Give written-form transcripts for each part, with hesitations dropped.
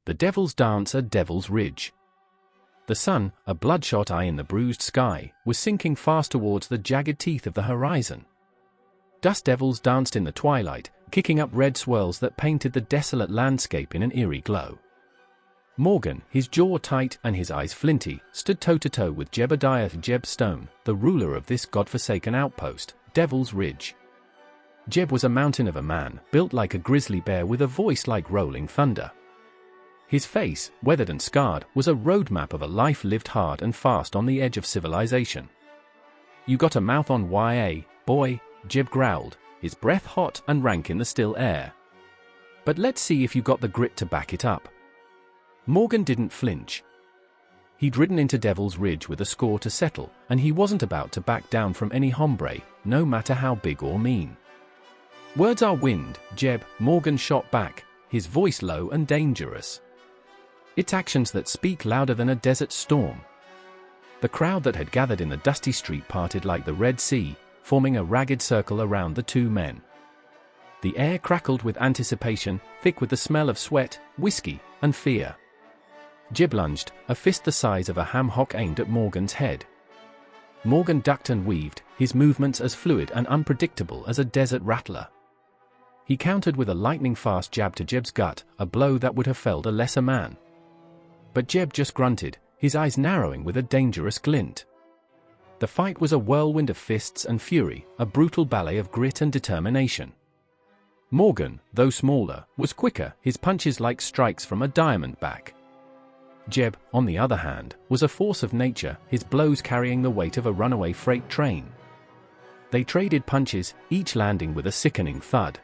The Devil's Dance at Devil's Ridge. The sun, a bloodshot eye in the bruised sky, was sinking fast towards the jagged teeth of the horizon. Dust devils danced in the twilight, kicking up red swirls that painted the desolate landscape in an eerie glow. Morgan, his jaw tight and his eyes flinty, stood toe-to-toe with Jebediah Stone, the ruler of this godforsaken outpost, Devil's Ridge. Jeb was a mountain of a man, built like a grizzly bear with a voice like rolling thunder. His face, weathered and scarred, was a roadmap of a life lived hard and fast on the edge of civilization. "You got a mouth on ya, boy," Jeb growled, his breath hot and rank in the still air. "But let's see if you got the grit to back it up." Morgan didn't flinch. He'd ridden into Devil's Ridge with a score to settle, and he wasn't about to back down from any hombre, no matter how big or mean. "Words are wind, Jeb," Morgan shot back, his voice low and dangerous. "It's actions that speak louder than a desert storm." The crowd that had gathered in the dusty street parted like the Red Sea, forming a ragged circle around the two men. The air crackled with anticipation, thick with the smell of sweat, whiskey, and fear. Jeb lunged, a fist the size of a ham hock aimed at Morgan's head. Morgan ducked and weaved, his movements as fluid and unpredictable as a desert rattler. He countered with a lightning-fast jab to Jeb's gut, a blow that would have felled a lesser man. But Jeb just grunted, his eyes narrowing with a dangerous glint. The fight was a whirlwind of fists and fury, a brutal ballet of grit and determination. Morgan, though smaller, was quicker, his punches like strikes from a diamond back. Jeb, on the other hand, was a force of nature, his blows carrying the weight of a runaway freight train. They traded punches, each landing with a sickening thud.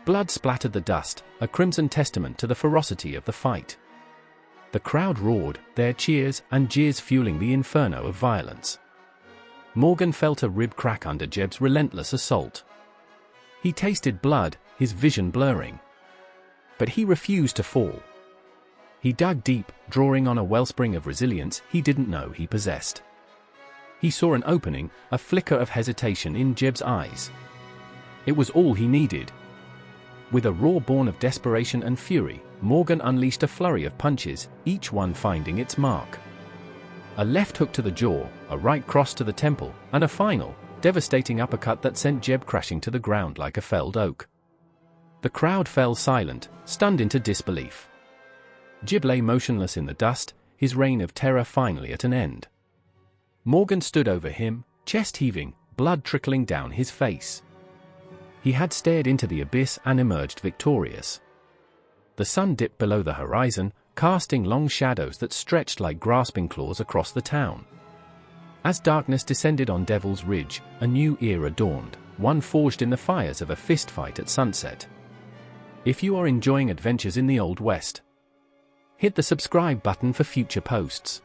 Blood splattered the dust, a crimson testament to the ferocity of the fight. The crowd roared, their cheers and jeers fueling the inferno of violence. Morgan felt a rib crack under Jeb's relentless assault. He tasted blood, his vision blurring. But he refused to fall. He dug deep, drawing on a wellspring of resilience he didn't know he possessed. He saw an opening, a flicker of hesitation in Jeb's eyes. It was all he needed. With a roar born of desperation and fury, Morgan unleashed a flurry of punches, each one finding its mark. A left hook to the jaw, a right cross to the temple, and a final, devastating uppercut that sent Jeb crashing to the ground like a felled oak. The crowd fell silent, stunned into disbelief. Jeb lay motionless in the dust, his reign of terror finally at an end. Morgan stood over him, chest heaving, blood trickling down his face. He had stared into the abyss and emerged victorious. The sun dipped below the horizon, casting long shadows that stretched like grasping claws across the town. As darkness descended on Devil's Ridge, a new era dawned, one forged in the fires of a fistfight at sunset. If you are enjoying adventures in the Old West, hit the subscribe button for future posts.